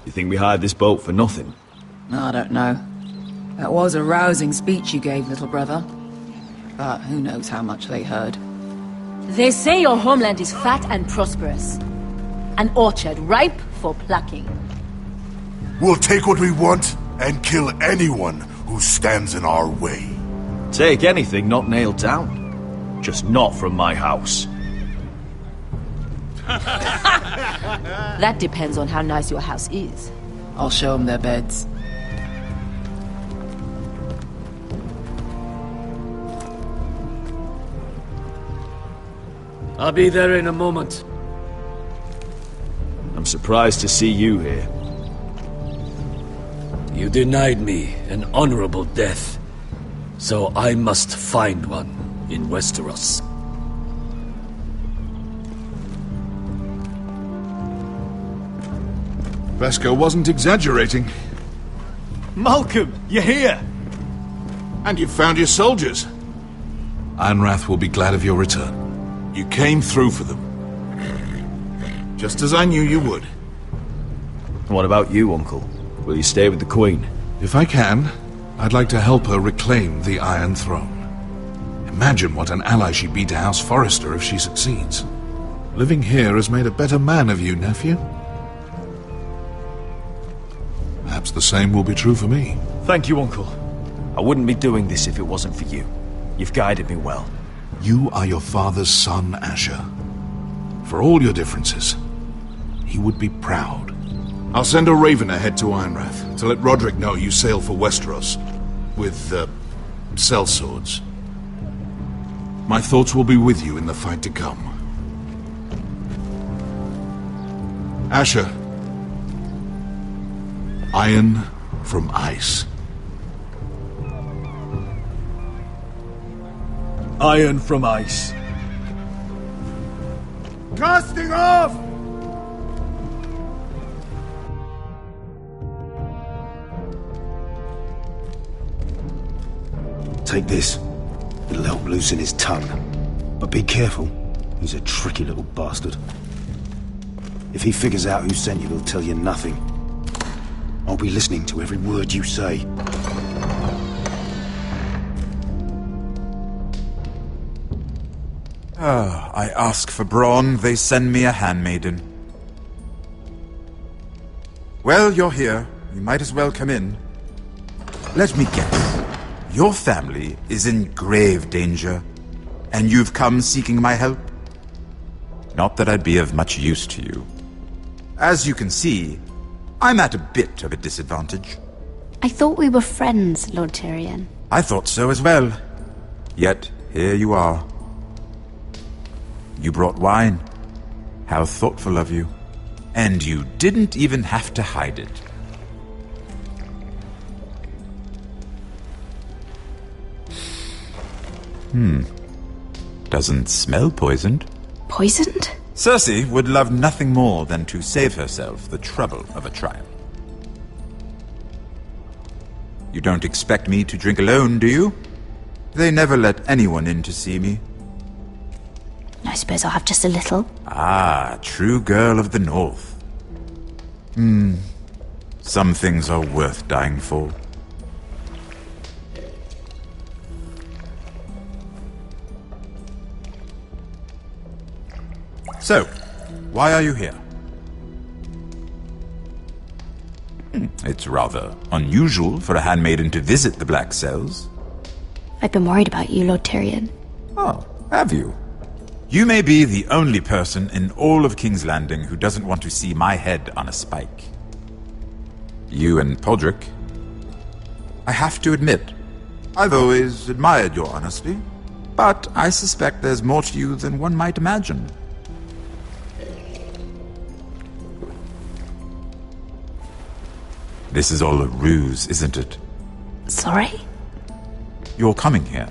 You think we hired this boat for nothing? I don't know. That was a rousing speech you gave, little brother. But who knows how much they heard. They say your homeland is fat and prosperous. An orchard ripe for plucking. We'll take what we want and kill anyone who stands in our way. Take anything not nailed down. Just not from my house. That depends on how nice your house is. I'll show them their beds. I'll be there in a moment. I'm surprised to see you here. You denied me an honorable death, so I must find one in Westeros. Vesco wasn't exaggerating. Malcolm, you're here! And you've found your soldiers. Ironrath will be glad of your return. You came through for them. Just as I knew you would. What about you, Uncle? Will you stay with the Queen? If I can, I'd like to help her reclaim the Iron Throne. Imagine what an ally she'd be to House Forrester if she succeeds. Living here has made a better man of you, nephew. Perhaps the same will be true for me. Thank you, Uncle. I wouldn't be doing this if it wasn't for you. You've guided me well. You are your father's son, Asher. For all your differences, he would be proud. I'll send a raven ahead to Ironrath to let Roderick know you sail for Westeros with, sellswords. My thoughts will be with you in the fight to come. Asher. Iron from ice. Iron from ice. Casting off! Take this. It'll help loosen his tongue. But be careful. He's a tricky little bastard. If he figures out who sent you, he'll tell you nothing. I'll be listening to every word you say. I ask for brawn, they send me a handmaiden. Well, you're here. You might as well come in. Let me guess. Your family is in grave danger, and you've come seeking my help? Not that I'd be of much use to you. As you can see, I'm at a bit of a disadvantage. I thought we were friends, Lord Tyrion. I thought so as well. Yet, here you are. You brought wine. How thoughtful of you. And you didn't even have to hide it. Doesn't smell poisoned. Poisoned? Cersei would love nothing more than to save herself the trouble of a trial. You don't expect me to drink alone, do you? They never let anyone in to see me. I suppose I'll have just a little. Ah, true girl of the North. Some things are worth dying for. So, why are you here? It's rather unusual for a handmaiden to visit the Black Cells. I've been worried about you, Lord Tyrion. Oh, have you? You may be the only person in all of King's Landing who doesn't want to see my head on a spike. You and Podrick. I have to admit, I've always admired your honesty, but I suspect there's more to you than one might imagine. This is all a ruse, isn't it? Sorry? You're coming here.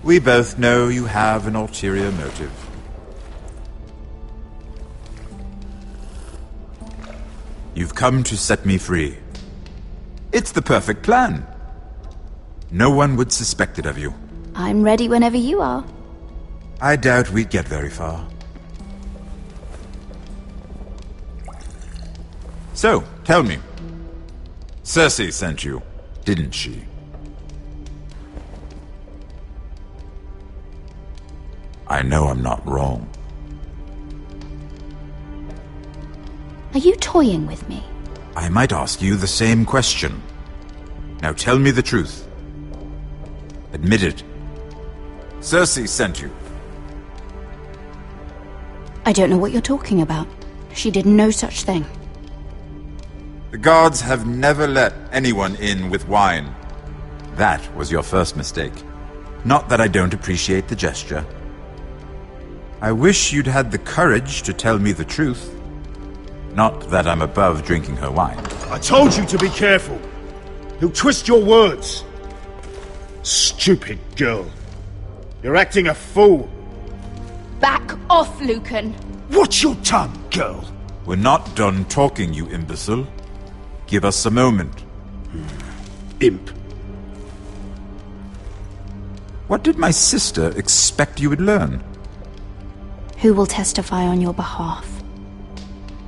We both know you have an ulterior motive. You've come to set me free. It's the perfect plan. No one would suspect it of you. I'm ready whenever you are. I doubt we'd get very far. So, tell me. Cersei sent you, didn't she? I know I'm not wrong. Are you toying with me? I might ask you the same question. Now tell me the truth. Admit it. Cersei sent you. I don't know what you're talking about. She did no such thing. The guards have never let anyone in with wine. That was your first mistake. Not that I don't appreciate the gesture. I wish you'd had the courage to tell me the truth. Not that I'm above drinking her wine. I told you to be careful. He'll twist your words. Stupid girl. You're acting a fool. Back off, Lucan. Watch your tongue, girl. We're not done talking, you imbecile. Give us a moment. Imp. What did my sister expect you would learn? Who will testify on your behalf?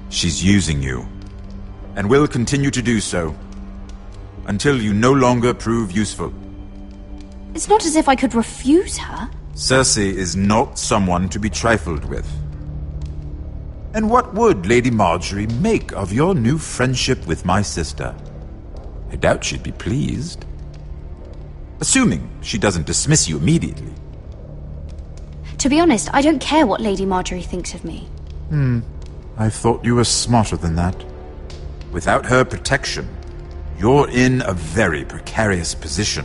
She's using you, and will continue to do so, until you no longer prove useful. It's not as if I could refuse her. Cersei is not someone to be trifled with. And what would Lady Marjorie make of your new friendship with my sister? I doubt she'd be pleased. Assuming she doesn't dismiss you immediately. To be honest, I don't care what Lady Marjorie thinks of me. I thought you were smarter than that. Without her protection, you're in a very precarious position.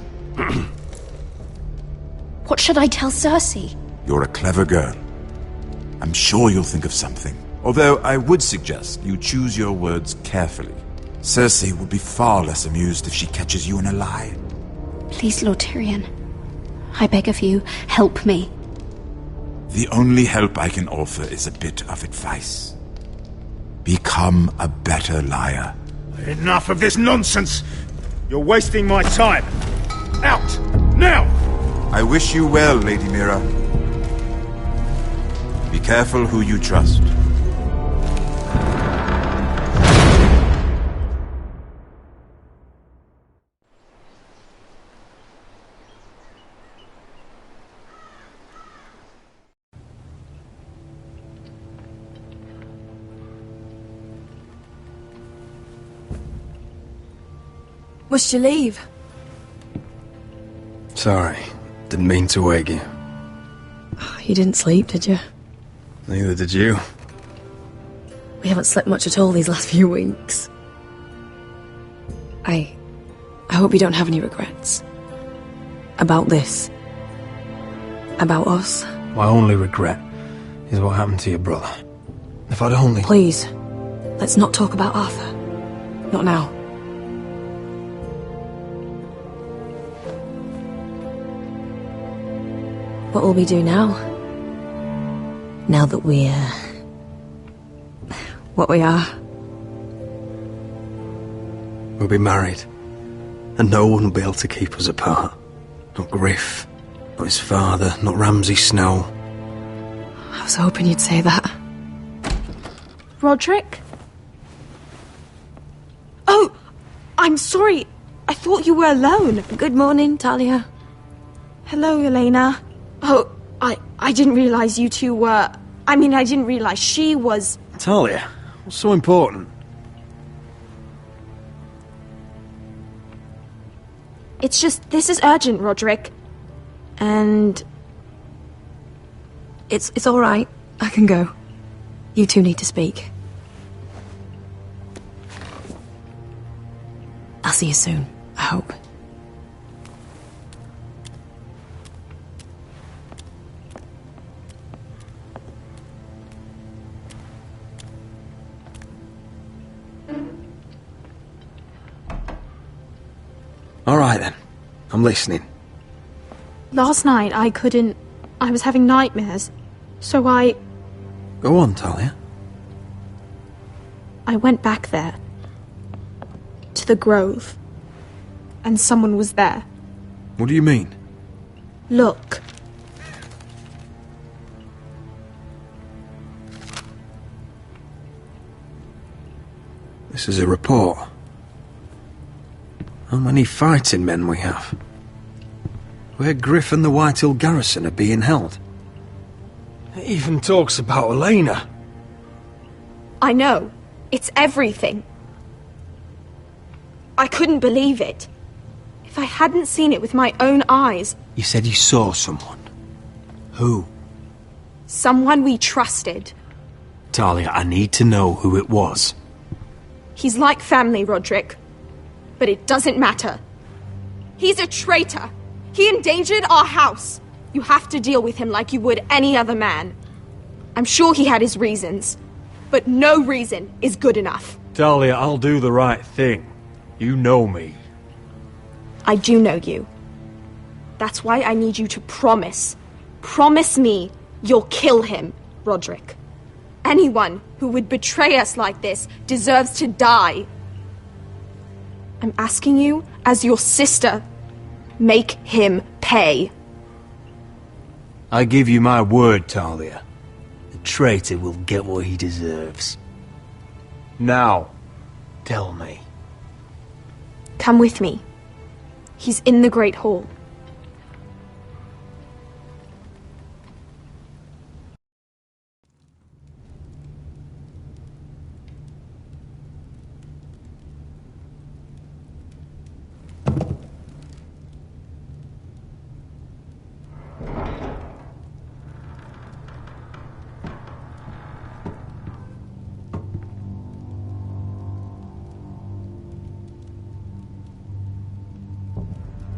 What should I tell Cersei? You're a clever girl. I'm sure you'll think of something. Although I would suggest you choose your words carefully. Cersei will be far less amused if she catches you in a lie. Please, Lord Tyrion. I beg of you, help me. The only help I can offer is a bit of advice. Become a better liar. Enough of this nonsense! You're wasting my time! Out! Now! I wish you well, Lady Mira. Be careful who you trust. Must you leave? Sorry, didn't mean to wake you. You didn't sleep, did you? Neither did you. We haven't slept much at all these last few weeks. I hope you don't have any regrets. About this. About us. My only regret is what happened to your brother. If I'd only... Please, let's not talk about Arthur. Not now. What will we do now? Now that we're... what we are. We'll be married. And no one will be able to keep us apart. Not Griff, not his father, not Ramsay Snow. I was hoping you'd say that. Roderick? Oh, I'm sorry. I thought you were alone. Good morning, Talia. Hello, Elena. Oh, I didn't realize you two were... I mean, I didn't realize she was... Talia, what's so important? It's just, this is urgent, Roderick. And... It's all right. I can go. You two need to speak. I'll see you soon, I hope. All right, then. I'm listening. Last night, I was having nightmares. So I Go on, Talia. went back there. To the grove. And someone was there. What do you mean? Look. This is a report. How many fighting men we have? Where Griff and the Whitehill garrison are being held? It even talks about Elena. I know. It's everything. I couldn't believe it. If I hadn't seen it with my own eyes... You said you saw someone. Who? Someone we trusted. Talia, I need to know who it was. He's like family, Roderick. But it doesn't matter. He's a traitor. He endangered our house. You have to deal with him like you would any other man. I'm sure he had his reasons. But no reason is good enough. Talia, I'll do the right thing. You know me. I do know you. That's why I need you to promise. Promise me you'll kill him, Roderick. Anyone who would betray us like this deserves to die. I'm asking you, as your sister, make him pay. I give you my word, Talia. The traitor will get what he deserves. Now, tell me. Come with me. He's in the Great Hall.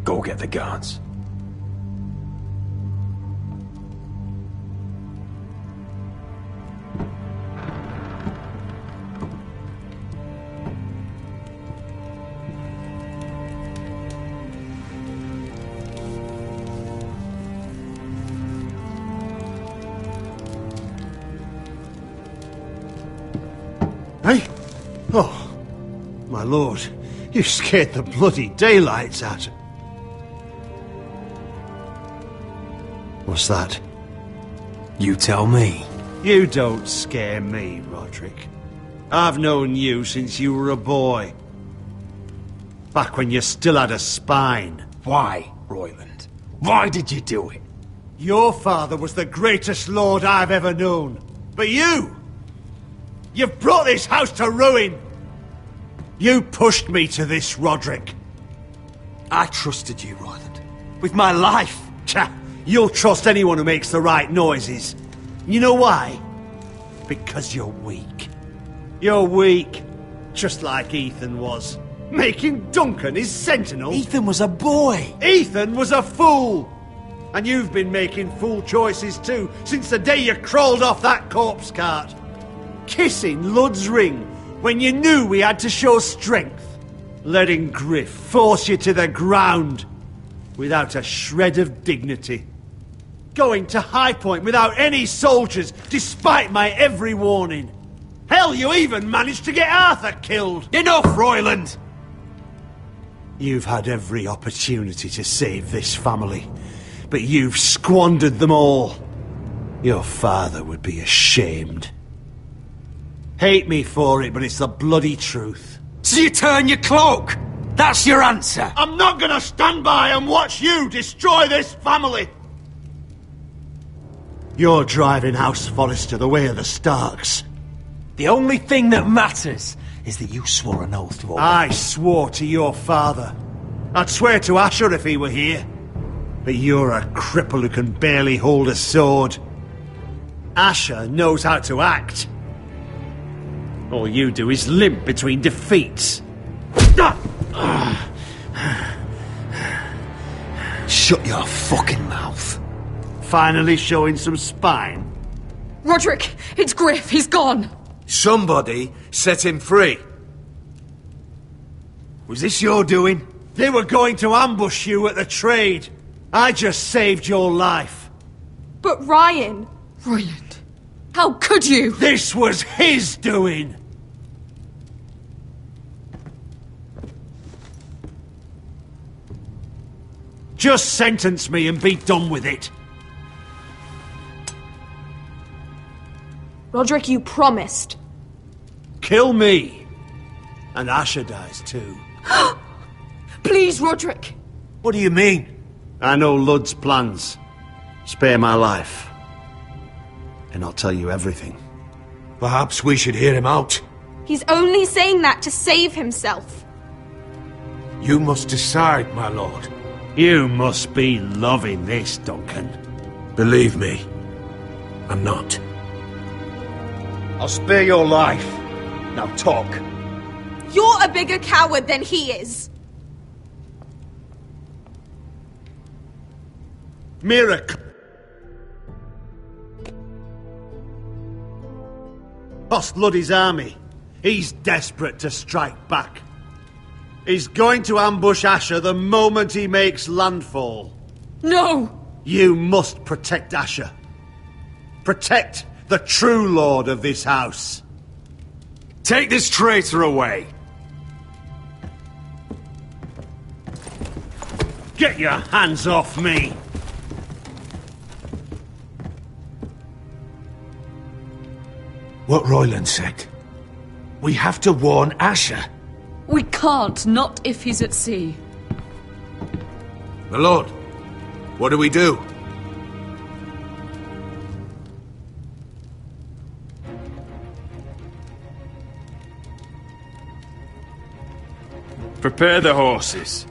Go get the guards. Hey? Oh, my lord, you scared the bloody daylights out of... What's that? You tell me. You don't scare me, Roderick. I've known you since you were a boy. Back when you still had a spine. Why, Royland? Why did you do it? Your father was the greatest lord I've ever known. But you! You've brought this house to ruin! You pushed me to this, Roderick. I trusted you, Royland. With my life. Tcha! You'll trust anyone who makes the right noises. You know why? Because you're weak. You're weak. Just like Ethan was. Making Duncan his sentinel. Ethan was a boy. Ethan was a fool. And you've been making fool choices too, since the day you crawled off that corpse cart. Kissing Lud's ring when you knew we had to show strength. Letting Griff force you to the ground without a shred of dignity. Going to High Point without any soldiers, despite my every warning. Hell, you even managed to get Arthur killed! Enough, Royland! You've had every opportunity to save this family, but you've squandered them all. Your father would be ashamed. Hate me for it, but it's the bloody truth. So you turn your cloak? That's your answer? I'm not gonna stand by and watch you destroy this family! You're driving House Forrester the way of the Starks. The only thing that matters is that you swore an oath to obey. I swore to your father. I'd swear to Asher if he were here. But you're a cripple who can barely hold a sword. Asher knows how to act. All you do is limp between defeats. Shut your fucking mouth. Finally showing some spine. Roderick, it's Griff. He's gone. Somebody set him free. Was this your doing? They were going to ambush you at the trade. I just saved your life. But Ryan... Royland, how could you? This was his doing. Just sentence me and be done with it. Roderick, you promised. Kill me. And Asher dies too. Please, Roderick! What do you mean? I know Lud's plans. Spare my life. And I'll tell you everything. Perhaps we should hear him out. He's only saying that to save himself. You must decide, my lord. You must be loving this, Duncan. Believe me, I'm not. I'll spare your life. Now talk. You're a bigger coward than he is. Miracle. Cost Luddy's army. He's desperate to strike back. He's going to ambush Asher the moment he makes landfall. No! You must protect Asher. Protect the true lord of this house. Take this traitor away. Get your hands off me! What Royland said. We have to warn Asher. We can't, not if he's at sea. My lord, what do we do? Prepare the horses.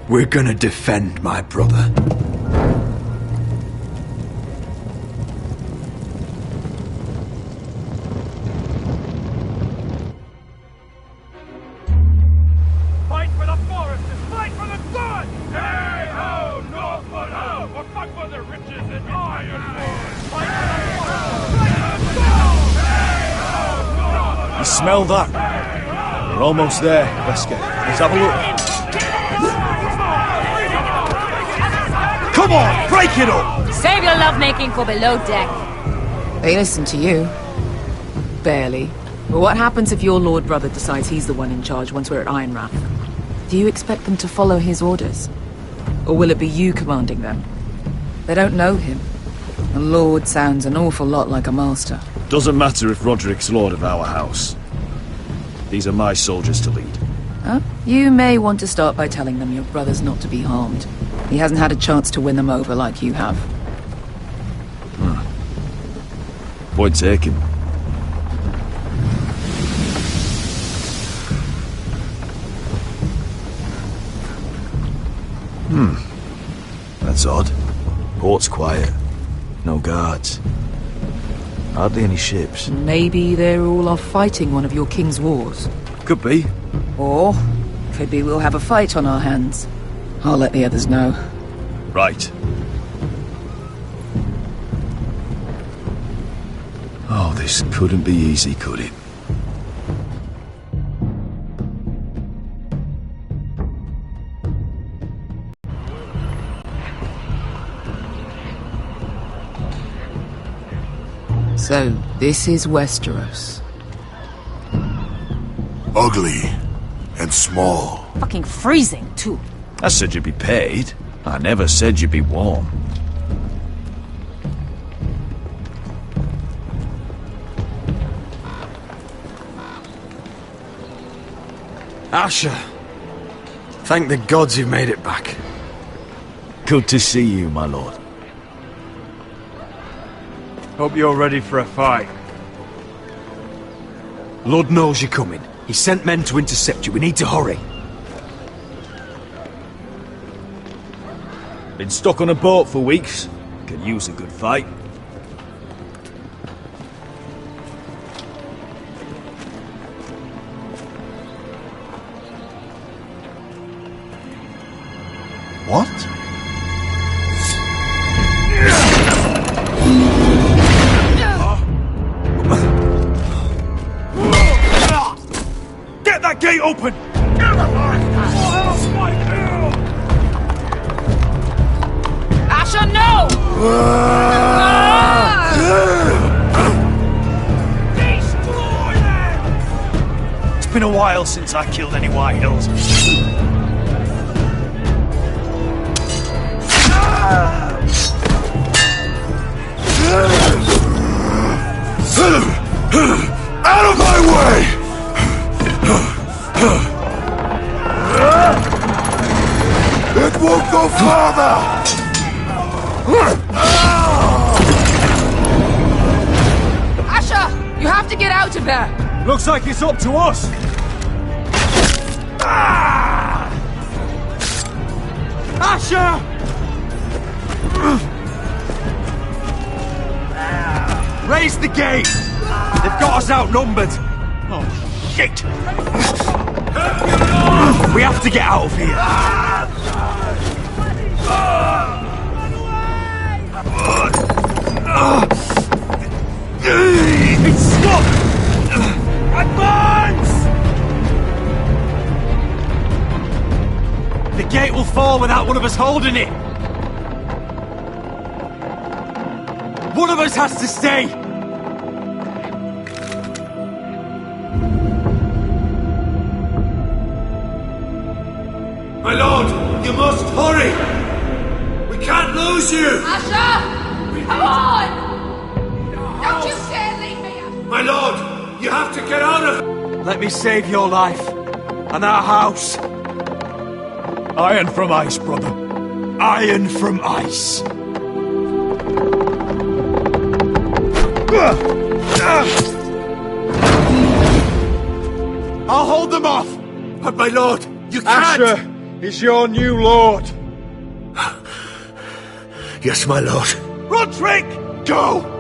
We're gonna defend my brother. Fight for the foresters! Fight for the sun! Hey ho, Northwood ho! Or fight for the riches and ironwood! Fight for the foresters! Fight for the sun! Hey ho, Northwood! You smell that? We're almost there, Wesker. Let's have a look. Come on, break it up! Save your lovemaking for below deck. They listen to you. Barely. But what happens if your lord brother decides he's the one in charge once we're at Ironrath? Do you expect them to follow his orders? Or will it be you commanding them? They don't know him. A lord sounds an awful lot like a master. Doesn't matter if Roderick's lord of our house. These are my soldiers to lead. Huh? You may want to start by telling them your brother's not to be harmed. He hasn't had a chance to win them over like you have. Point taken. That's odd. Port's quiet. No guards. Hardly any ships. Maybe they're all off fighting one of your king's wars. Could be. Or could be we'll have a fight on our hands. I'll let the others know. Right. Oh, this couldn't be easy, could it? So, this is Westeros. Ugly and small. Fucking freezing, too. I said you'd be paid. I never said you'd be warm. Asher. Thank the gods you've made it back. Good to see you, my lord. Hope you're ready for a fight. Lord knows you're coming. He sent men to intercept you. We need to hurry. Been stuck on a boat for weeks. Could use a good fight. What? Get that gate open! Asher, no! It's been a while since I killed any White Hills. Out of my way! there! Looks like it's up to us! Ah! Asher! Raise the gate! They've got us outnumbered! Oh, shit! We have to get out of here! It's stuck! Advance! The gate will fall without one of us holding it! One of us has to stay! My lord, you must hurry! We can't lose you! Asher! Come on! Don't you dare leave me! My lord, you have to get out of... Let me save your life and our house. Iron from ice, brother. Iron from ice. I'll hold them off! But my lord, you can't! Asher is your new lord. Yes, my lord. Roderick! Go!